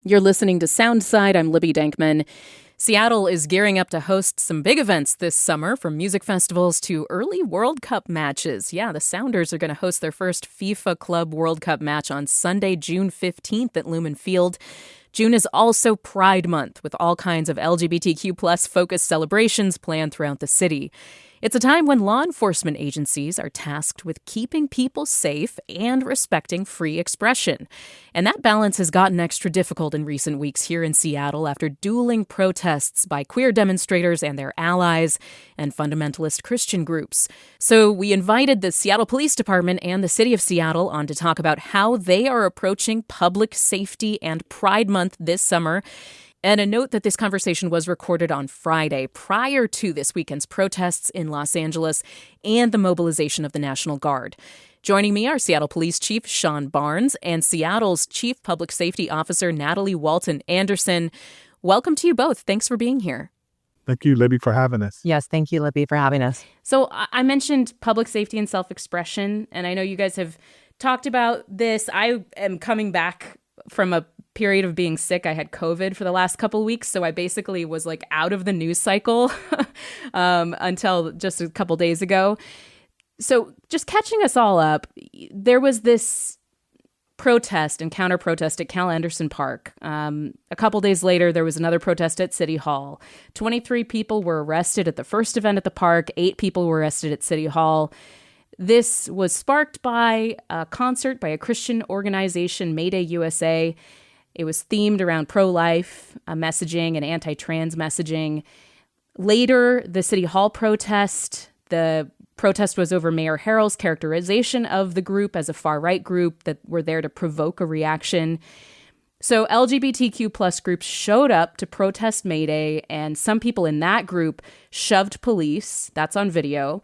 You're listening to Soundside. I'm Libby Dankman. Seattle is gearing up to host some big events this summer, from music festivals to early World Cup matches. Yeah, the Sounders are going to host their first FIFA Club World Cup match on Sunday, June 15th at Lumen Field. June is also Pride Month, with all kinds of LGBTQ plus focused celebrations planned throughout the city. It's a time when law enforcement agencies are tasked with keeping people safe and respecting free expression. And that balance has gotten extra difficult in recent weeks here in Seattle after dueling protests by queer demonstrators and their allies and fundamentalist Christian groups. So we invited the Seattle Police Department and the City of Seattle on to talk about how they are approaching public safety and Pride Month this summer. And a note that this conversation was recorded on Friday, prior to this weekend's protests in Los Angeles and the mobilization of the National Guard. Joining me are Seattle Police Chief Shon Barnes and Seattle's Chief Public Safety Officer Natalie Walton-Anderson. Welcome to you both. Thanks for being here. Thank you, Libby, for having us. Yes, thank you, Libby, for having us. So I mentioned public safety and self-expression, and I know you guys have talked about this. I am coming back from a period of being sick. I had COVID for the last couple of weeks, so I basically was like out of the news cycle until just a couple days ago. So just catching us all up, there was this protest and counter-protest at KUOW Park. A couple days later, there was another protest at City Hall. 23 people were arrested at the first event at the park. 8 people were arrested at City Hall. This was sparked by a concert by a Christian organization, Mayday USA. It was themed around pro-life messaging and anti-trans messaging. Later, the City Hall the protest was over Mayor Harrell's characterization of the group as a far-right group that were there to provoke a reaction. So LGBTQ plus groups showed up to protest Mayday, and some people in that group shoved police. That's on video.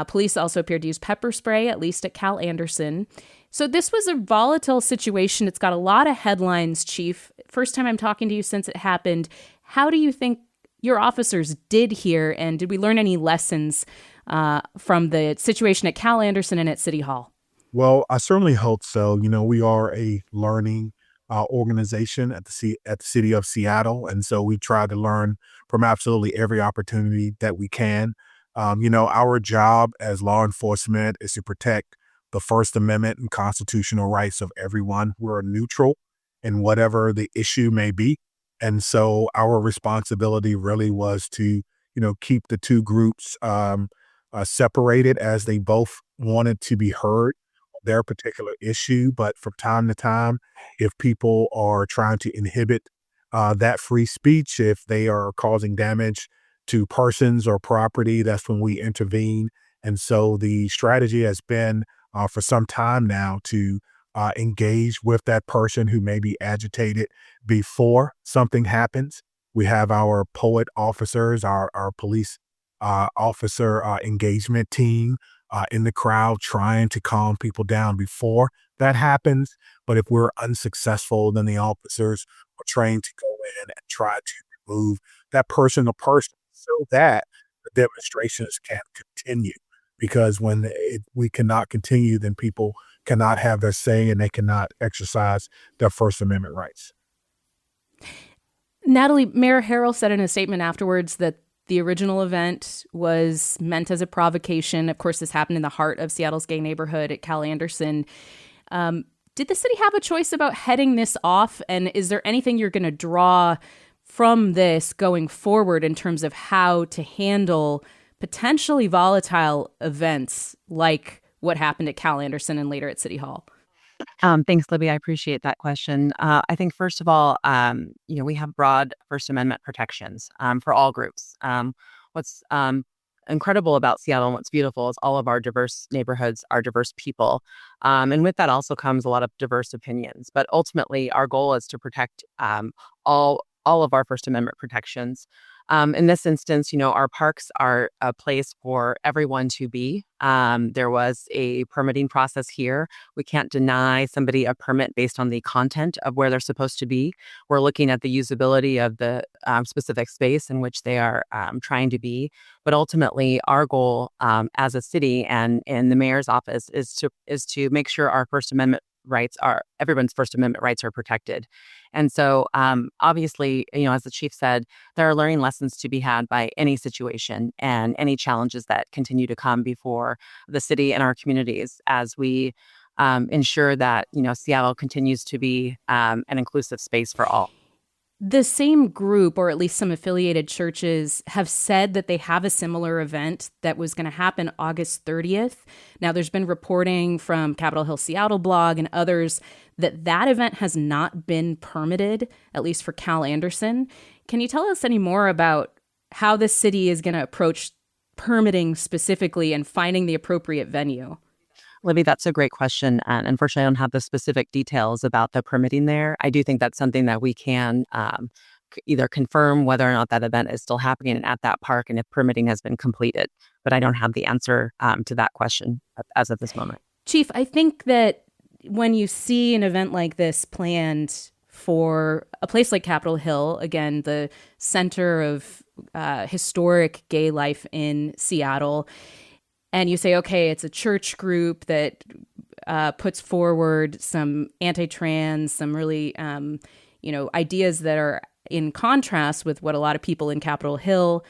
Police also appeared to use pepper spray, at least at KUOW. So this was a volatile situation. It's got a lot of headlines, Chief. First time I'm talking to you since it happened. How do you think your officers did here, and did we learn any lessons from the situation at KUOW and at City Hall? Well, I certainly hope so. You know, we are a learning organization at the City of Seattle, and so we try to learn from absolutely every opportunity that we can. Our job as law enforcement is to protect the First Amendment and constitutional rights of everyone. We're neutral in whatever the issue may be. And so our responsibility really was to, keep the two groups separated, as they both wanted to be heard on their particular issue. But from time to time, if people are trying to inhibit that free speech, if they are causing damage to persons or property, that's when we intervene. And so the strategy has been for some time now to engage with that person who may be agitated before something happens. We have our poet officers, our police officer engagement team in the crowd trying to calm people down before that happens. But if we're unsuccessful, then the officers are trained to go in and try to remove that person or person so that the demonstrations can continue. Because when we cannot continue, then people cannot have their say and they cannot exercise their First Amendment rights. Natalie, Mayor Harrell said in a statement afterwards that the original event was meant as a provocation. Of course, this happened in the heart of Seattle's gay neighborhood at KUOW. Did the city have a choice about heading this off? And is there anything you're going to draw from this going forward in terms of how to handle potentially volatile events like what happened at KUOW and later at City Hall? Thanks, Libby. I appreciate that question. I think, first of all, we have broad First Amendment protections for all groups. What's incredible about Seattle and what's beautiful is all of our diverse neighborhoods are diverse people. And with that also comes a lot of diverse opinions. But ultimately, our goal is to protect all of our First Amendment protections. In this instance, our parks are a place for everyone to be. There was a permitting process here. We can't deny somebody a permit based on the content of where they're supposed to be. We're looking at the usability of the specific space in which they are trying to be. But ultimately, our goal as a city and in the mayor's office is to make sure our First Amendment everyone's First Amendment rights are protected. And so obviously, as the chief said, there are learning lessons to be had by any situation and any challenges that continue to come before the city and our communities as we ensure that, Seattle continues to be an inclusive space for all. The same group, or at least some affiliated churches, have said that they have a similar event that was going to happen August 30th. Now, there's been reporting from Capitol Hill Seattle blog and others that event has not been permitted, at least for KUOW. Can you tell us any more about how the city is going to approach permitting specifically and finding the appropriate venue? Libby, that's a great question. And unfortunately, I don't have the specific details about the permitting there. I do think that's something that we can either confirm whether or not that event is still happening at that park and if permitting has been completed. But I don't have the answer to that question as of this moment. Chief, I think that when you see an event like this planned for a place like Capitol Hill, again, the center of historic gay life in Seattle, and you say, okay, it's a church group that puts forward some anti-trans, some really, ideas that are in contrast with what a lot of people in Capitol Hill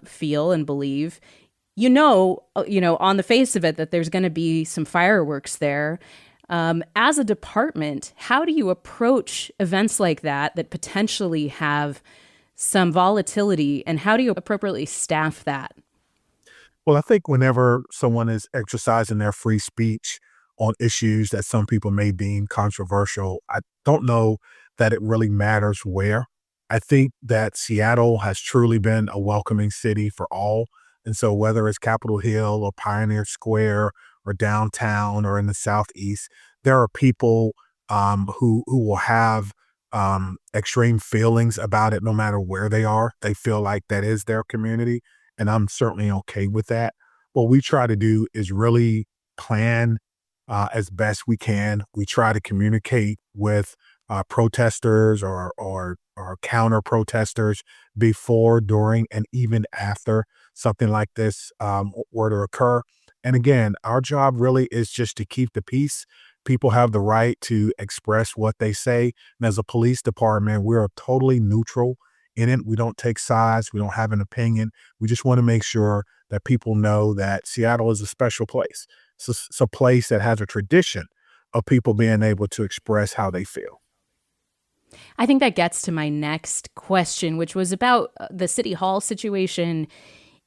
feel and believe. On the face of it, that there's going to be some fireworks there. As a department, how do you approach events like that potentially have some volatility, and how do you appropriately staff that? Well, I think whenever someone is exercising their free speech on issues that some people may deem controversial, I don't know that it really matters where. I think that Seattle has truly been a welcoming city for all. And so whether it's Capitol Hill or Pioneer Square or downtown or in the Southeast, there are people who will have extreme feelings about it no matter where they are. They feel like that is their community. And I'm certainly okay with that. What we try to do is really plan as best we can. We try to communicate with protesters or counter protesters before, during, and even after something like this were to occur. And again, our job really is just to keep the peace. People have the right to express what they say. And as a police department, we're totally neutral in it. We don't take sides. We don't have an opinion. We just want to make sure that people know that Seattle is a special place. It's a place that has a tradition of people being able to express how they feel. I think that gets to my next question, which was about the City Hall situation.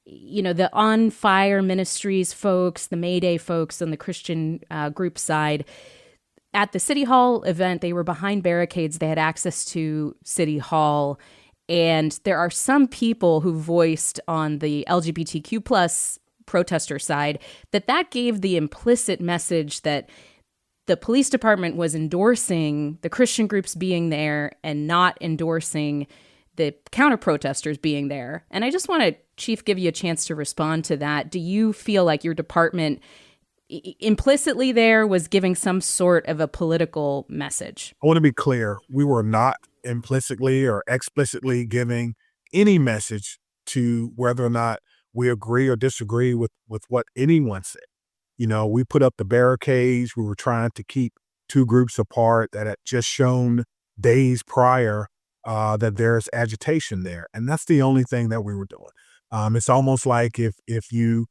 The On Fire Ministries folks, the Mayday folks on the Christian group side. At the City Hall event, they were behind barricades. They had access to City Hall. And there are some people who voiced on the LGBTQ plus protester side that gave the implicit message that the police department was endorsing the Christian groups being there and not endorsing the counter protesters being there. And I just want to, Chief, give you a chance to respond to that. Do you feel like your department implicitly there was giving some sort of a political message? I want to be clear. We were not implicitly or explicitly giving any message to whether or not we agree or disagree with what anyone said. We put up the barricades. We were trying to keep two groups apart that had just shown days prior that there's agitation there. And that's the only thing that we were doing. It's almost like if you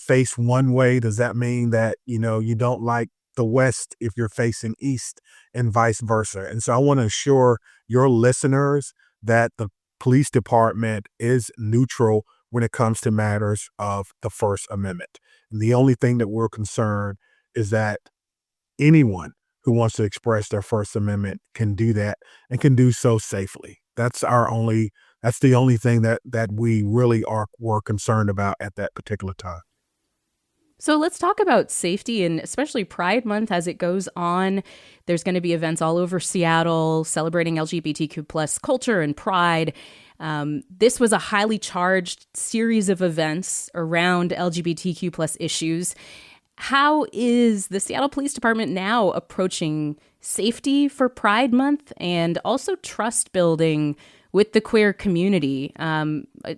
face one way, does that mean that, you don't like the West if you're facing East and vice versa? And so I want to assure your listeners that the police department is neutral when it comes to matters of the First Amendment. And the only thing that we're concerned is that anyone who wants to express their First Amendment can do that and can do so safely. That's the only thing that we really were concerned about at that particular time. So let's talk about safety, and especially Pride Month as it goes on. There's going to be events all over Seattle celebrating LGBTQ plus culture and pride. This was a highly charged series of events around LGBTQ plus issues. How is the Seattle Police Department now approaching safety for Pride Month and also trust building with the queer community?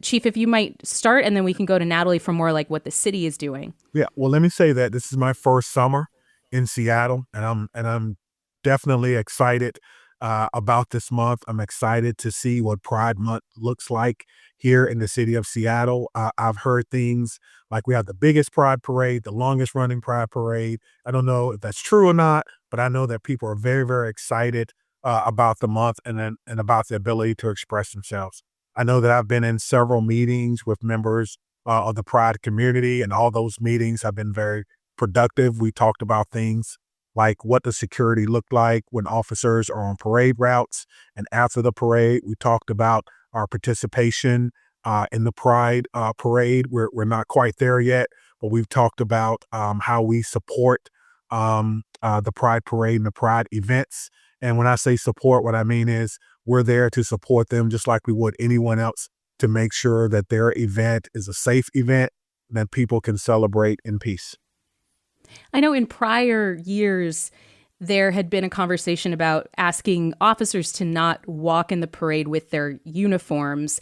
Chief, if you might start, and then we can go to Natalie for more like what the city is doing. Yeah, well, let me say that this is my first summer in Seattle, and I'm definitely excited about this month. I'm excited to see what Pride Month looks like here in the city of Seattle. I've heard things like we have the biggest Pride parade, the longest running Pride parade. I don't know if that's true or not, but I know that people are very, very excited about the month and about the ability to express themselves. I know that I've been in several meetings with members of the Pride community, and all those meetings have been very productive. We talked about things like what does security look like when officers are on parade routes and after the parade. We talked about our participation in the Pride parade. We're not quite there yet, but we've talked about how we support the Pride parade and the Pride events. And when I say support, what I mean is we're there to support them just like we would anyone else, to make sure that their event is a safe event that people can celebrate in peace. I know in prior years, there had been a conversation about asking officers to not walk in the parade with their uniforms.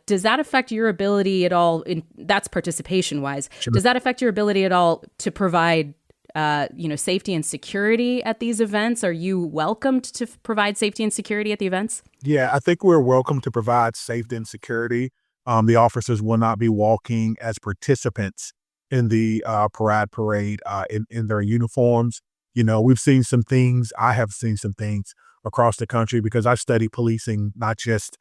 Does that affect your ability at all? That's participation wise. Sure. Does that affect your ability at all to provide, safety and security at these events? Are you welcomed to provide safety and security at the events? Yeah, I think we're welcome to provide safety and security. The officers will not be walking as participants in the Pride parade in their uniforms. You know, we've seen some things. I have seen some things across the country because I study policing, not just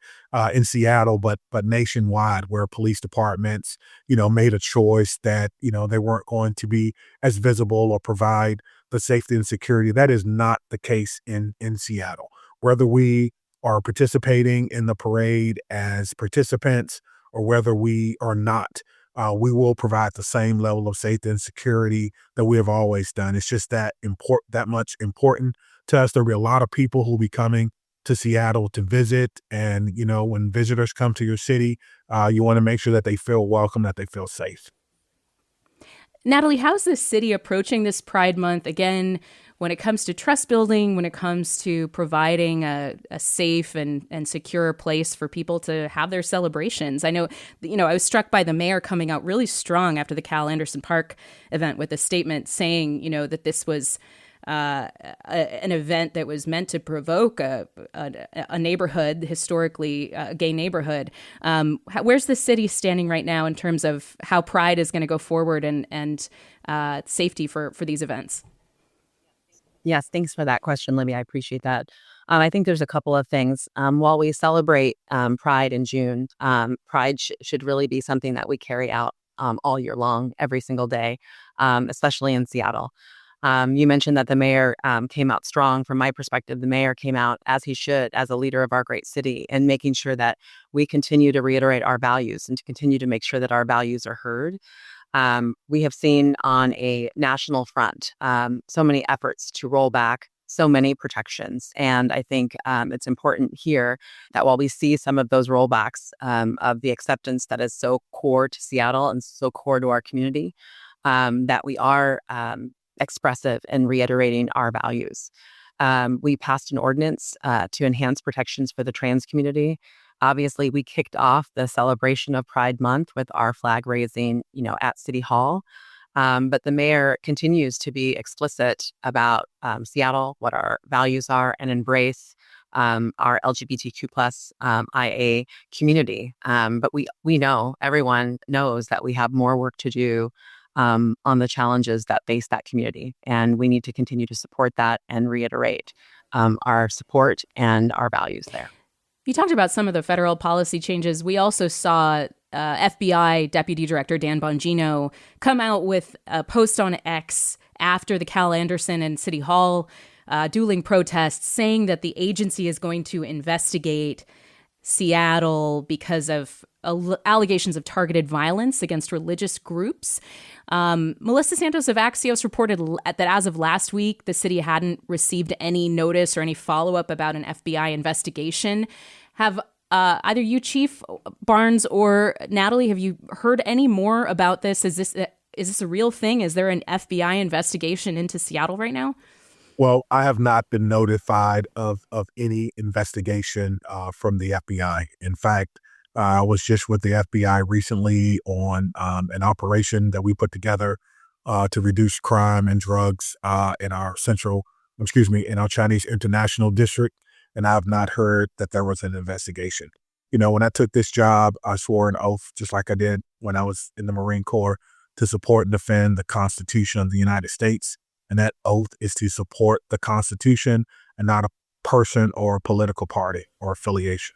in Seattle, but nationwide, where police departments, made a choice that, they weren't going to be as visible or provide the safety and security. That is not the case in Seattle. Whether we are participating in the parade as participants or whether we are not, we will provide the same level of safety and security that we have always done. It's just that much important to us. There'll be a lot of people who will be coming to Seattle to visit. And, when visitors come to your city, you want to make sure that they feel welcome, that they feel safe. Natalie, how's the city approaching this Pride Month? Again, when it comes to trust building, when it comes to providing a safe and secure place for people to have their celebrations. I know, I was struck by the mayor coming out really strong after the Cal-Anderson Park event with a statement saying, that this was an event that was meant to provoke a neighborhood, historically a gay neighborhood. Where's the city standing right now in terms of how Pride is going to go forward and safety for these events? Yes, thanks for that question, Libby. I appreciate that. I think there's a couple of things. While we celebrate Pride in June, Pride should really be something that we carry out all year long, every single day, especially in Seattle. You mentioned that the mayor came out strong. From my perspective, the mayor came out as he should, as a leader of our great city, and making sure that we continue to reiterate our values and to continue to make sure that our values are heard. We have seen on a national front so many efforts to roll back so many protections. And I think it's important here that while we see some of those rollbacks of the acceptance that is so core to Seattle and so core to our community, that we are expressive in reiterating our values. We passed an ordinance to enhance protections for the trans community. Obviously, we kicked off the celebration of Pride Month with our flag raising, at City Hall. But the mayor continues to be explicit about Seattle, what our values are, and embrace our LGBTQ plus IA community. But we know, everyone knows that we have more work to do on the challenges that face that community. And we need to continue to support that and reiterate our support and our values there. You talked about some of the federal policy changes. We also saw FBI Deputy Director Dan Bongino come out with a post on X after the Cal-Anderson and City Hall dueling protests, saying that the agency is going to investigate Seattle because of allegations of targeted violence against religious groups. Melissa Santos of Axios reported that as of last week, the city hadn't received any notice or any follow-up about an FBI investigation. Have either you, Chief Barnes, or Natalie, have you heard any more about this? Is this a real thing? Is there an FBI investigation into Seattle right now? Well, I have not been notified of any investigation from the FBI. In fact, I was just with the FBI recently on an operation that we put together to reduce crime and drugs in our in our Chinese International District. And I've not heard that there was an investigation. When I took this job, I swore an oath, just like I did when I was in the Marine Corps, to support and defend the Constitution of the United States. And that oath is to support the Constitution and not a person or a political party or affiliation.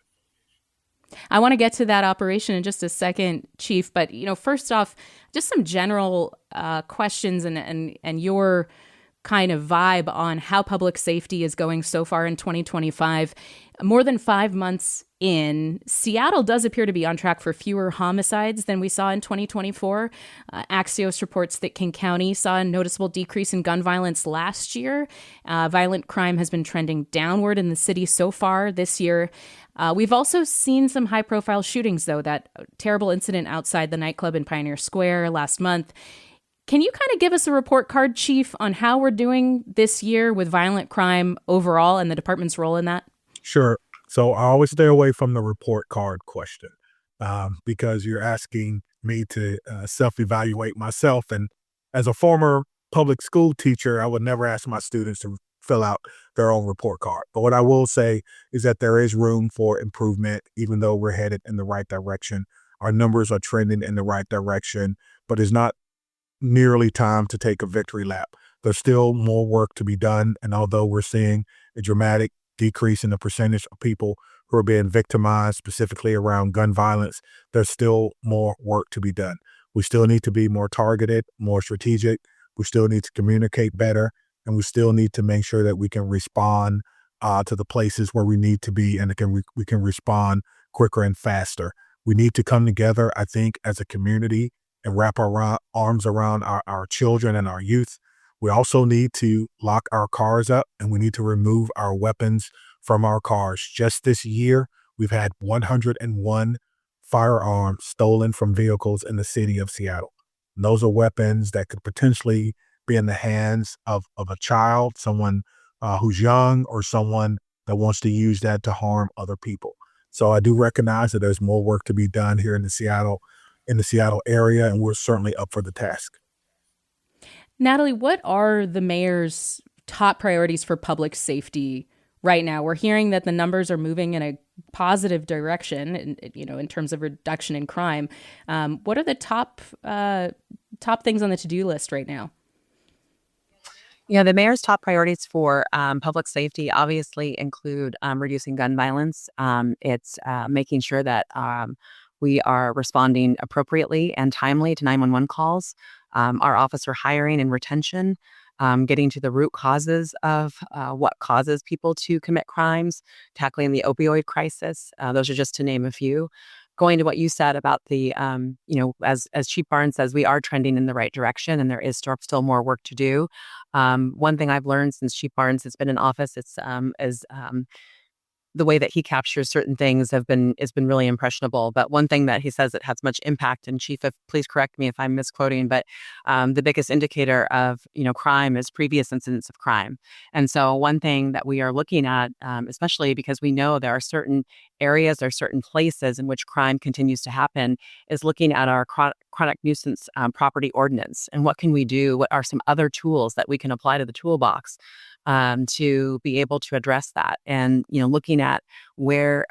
I want to get to that operation in just a second, Chief. But, first off, just some general questions and your kind of vibe on how public safety is going so far in 2025. More than 5 months in, Seattle does appear to be on track for fewer homicides than we saw in 2024. Axios reports that King County saw a noticeable decrease in gun violence last year. Violent crime has been trending downward in the city so far this year. We've also seen some high-profile shootings, though. That terrible incident outside the nightclub in Pioneer Square last month. Can you kind of give us a report card, Chief, on how we're doing this year with violent crime overall and the department's role in that? Sure. So I always stay away from the report card question because you're asking me to self-evaluate myself. And as a former public school teacher, I would never ask my students to fill out their own report card. But what I will say is that there is room for improvement, even though we're headed in the right direction. Our numbers are trending in the right direction, but it's not nearly time to take a victory lap. There's still more work to be done. And although we're seeing a dramatic decrease in the percentage of people who are being victimized, specifically around gun violence, there's still more work to be done. We still need to be more targeted, more strategic. We still need to communicate better. And we still need to make sure that we can respond to the places where we need to be, and we can respond quicker and faster. We need to come together, I think, as a community and wrap our arms around our children and our youth. We also need to lock our cars up, and we need to remove our weapons from our cars. Just this year, we've had 101 firearms stolen from vehicles in the city of Seattle. And those are weapons that could potentially be in the hands of a child, someone who's young, or someone that wants to use that to harm other people. So I do recognize that there's more work to be done here in the Seattle area, and we're certainly up for the task. Natalie, what are the mayor's top priorities for public safety right now? We're hearing that the numbers are moving in a positive direction, in terms of reduction in crime. What are the top things on the to-do list right now? Yeah, the mayor's top priorities for public safety obviously include reducing gun violence. It's making sure that we are responding appropriately and timely to 911 calls, our officer hiring and retention, getting to the root causes of what causes people to commit crimes, tackling the opioid crisis. Those are just to name a few. Going to what you said about the, as Chief Barnes says, we are trending in the right direction, and there is still more work to do. One thing I've learned since Chief Barnes has been in office, it's the way that he captures certain things has been really impressionable. But one thing that he says that has much impact, and Chief, please correct me if I'm misquoting, but the biggest indicator of crime is previous incidents of crime. And so one thing that we are looking at, especially because we know there are certain areas or certain places in which crime continues to happen, is looking at our chronic nuisance property ordinance and what can we do? What are some other tools that we can apply to the toolbox to be able to address that? And looking at where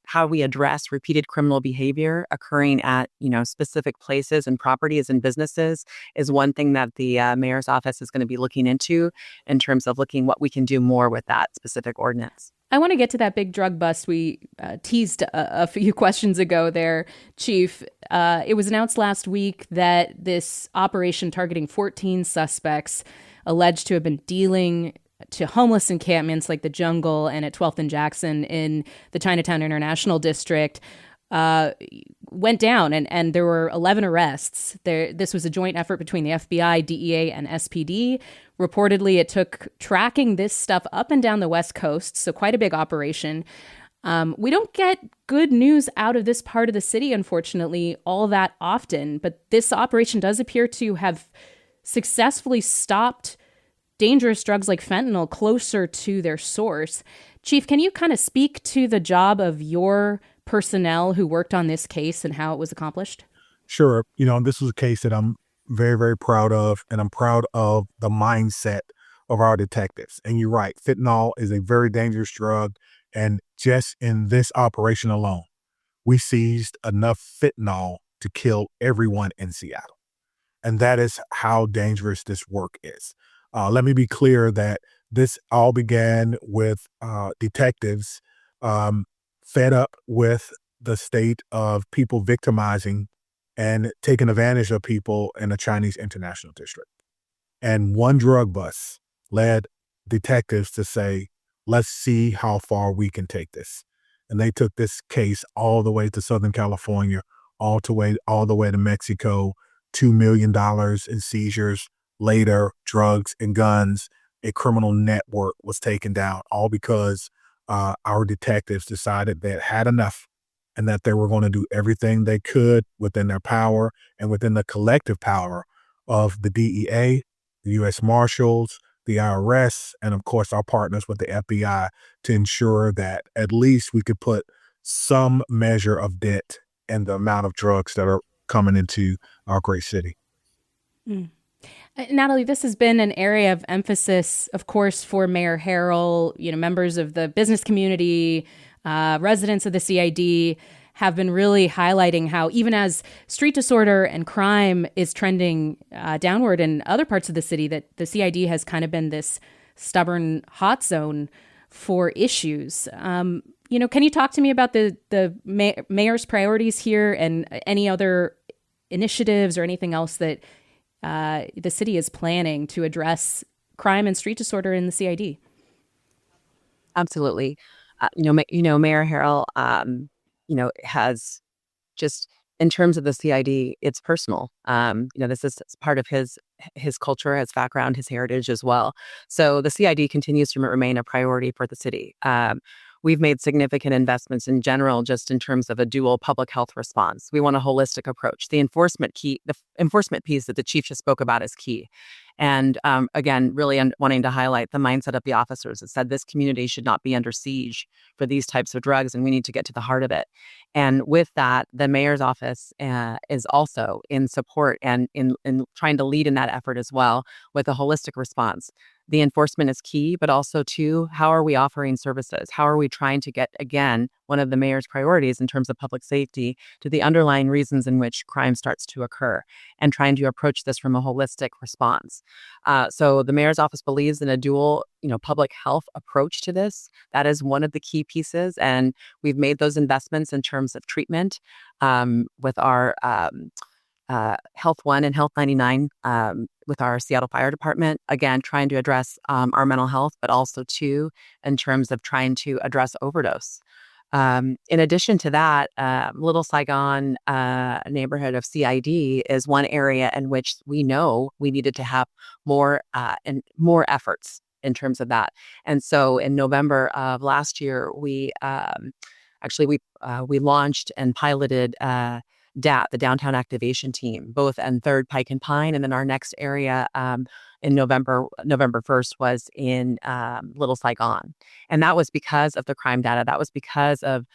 how we address repeated criminal behavior occurring at specific places and properties and businesses is one thing that the mayor's office is going to be looking into in terms of looking what we can do more with that specific ordinance. I want to get to that big drug bust we teased a few questions ago there, Chief. It was announced last week that this operation targeting 14 suspects alleged to have been dealing to homeless encampments like the Jungle and at 12th and Jackson in the Chinatown International District went down, and there were 11 arrests. This was a joint effort between the FBI, DEA, and SPD. Reportedly, it took tracking this stuff up and down the West Coast, so quite a big operation. We don't get good news out of this part of the city, unfortunately, all that often, but this operation does appear to have successfully stopped dangerous drugs like fentanyl closer to their source. Chief, can you kind of speak to the job of your personnel who worked on this case and how it was accomplished? Sure. This was a case that I'm very, very proud of, and I'm proud of the mindset of our detectives. And you're right, fentanyl is a very dangerous drug. And just in this operation alone, we seized enough fentanyl to kill everyone in Seattle. And that is how dangerous this work is. Let me be clear that this all began with detectives um, fed up with the state of people victimizing and taking advantage of people in the Chinese International District. And one drug bust led detectives to say, let's see how far we can take this. And they took this case all the way to Southern California, all the way to Mexico, $2 million in seizures, later drugs and guns. A criminal network was taken down, all because our detectives decided they had enough and that they were going to do everything they could within their power and within the collective power of the DEA, the U.S. Marshals, the IRS, and of course our partners with the FBI to ensure that at least we could put some measure of dent in the amount of drugs that are coming into our great city. Mm. Natalie, this has been an area of emphasis, of course, for Mayor Harrell. Members of the business community, residents of the CID have been really highlighting how even as street disorder and crime is trending downward in other parts of the city, that the CID has kind of been this stubborn hot zone for issues. Can you talk to me about the mayor's priorities here and any other initiatives or anything else that the city is planning to address crime and street disorder in the CID? Absolutely. Mayor Harrell, has just in terms of the CID, it's personal. This is part of his culture, his background, his heritage as well. So the CID continues to remain a priority for the city. We've made significant investments in general, just in terms of a dual public health response. We want a holistic approach. The enforcement piece that the chief just spoke about is key. And again, really wanting to highlight the mindset of the officers that said this community should not be under siege for these types of drugs, and we need to get to the heart of it. And with that, the mayor's office is also in support and in trying to lead in that effort as well with a holistic response. The enforcement is key, but also too, how are we offering services? How are we trying to get, again, one of the mayor's priorities in terms of public safety to the underlying reasons in which crime starts to occur and trying to approach this from a holistic response. So the mayor's office believes in a dual, public health approach to this. That is one of the key pieces. And we've made those investments in terms of treatment with our Health One and Health 99 with our Seattle Fire Department, again, trying to address our mental health, but also too, in terms of trying to address overdose. In addition to that, Little Saigon neighborhood of CID is one area in which we know we needed to have more efforts in terms of that. And so in November of last year, we launched and piloted DAT, the Downtown Activation Team, both in 3rd Pike and Pine. And then our next area in November 1st was in Little Saigon. And that was because of the crime data. That was because of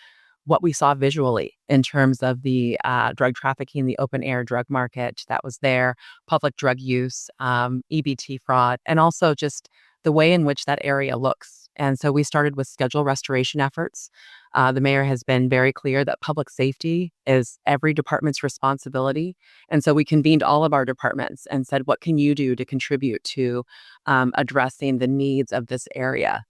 what we saw visually in terms of the drug trafficking, the open air drug market that was there, public drug use, EBT fraud, and also just the way in which that area looks. And so we started with schedule restoration efforts. The mayor has been very clear that public safety is every department's responsibility. And so we convened all of our departments and said, what can you do to contribute to addressing the needs of this area?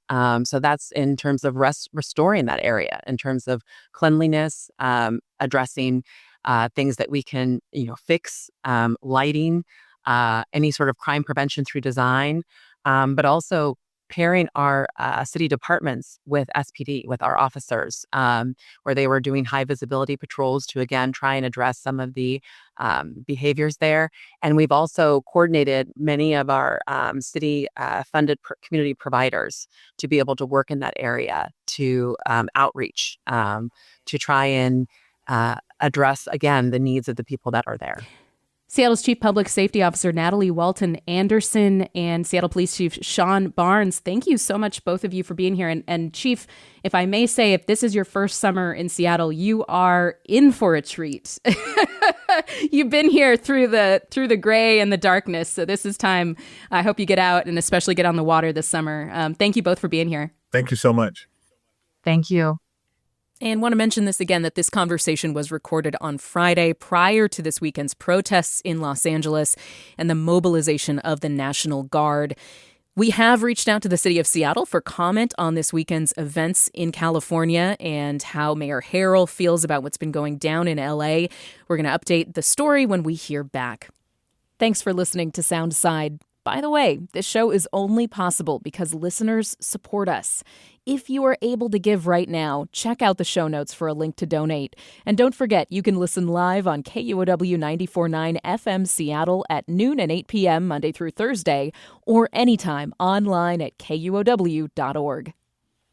So that's in terms of restoring that area, in terms of cleanliness, addressing things that we can, fix, lighting, any sort of crime prevention through design, but also pairing our city departments with SPD, with our officers, where they were doing high visibility patrols to, again, try and address some of the behaviors there. And we've also coordinated many of our city funded community providers to be able to work in that area to outreach, to try and address, again, the needs of the people that are there. Seattle's Chief Public Safety Officer Natalie Walton-Anderson and Seattle Police Chief Shon Barnes. Thank you so much, both of you, for being here. And Chief, if I may say, if this is your first summer in Seattle, you are in for a treat. You've been here through the gray and the darkness, so this is time. I hope you get out and especially get on the water this summer. Thank you both for being here. Thank you so much. Thank you. And want to mention this again, that this conversation was recorded on Friday prior to this weekend's protests in Los Angeles and the mobilization of the National Guard. We have reached out to the city of Seattle for comment on this weekend's events in California and how Mayor Harrell feels about what's been going down in LA. We're going to update the story when we hear back. Thanks for listening to Soundside. By the way, this show is only possible because listeners support us. If you are able to give right now, check out the show notes for a link to donate. And don't forget, you can listen live on KUOW 94.9 FM Seattle at noon and 8 p.m. Monday through Thursday, or anytime online at KUOW.org.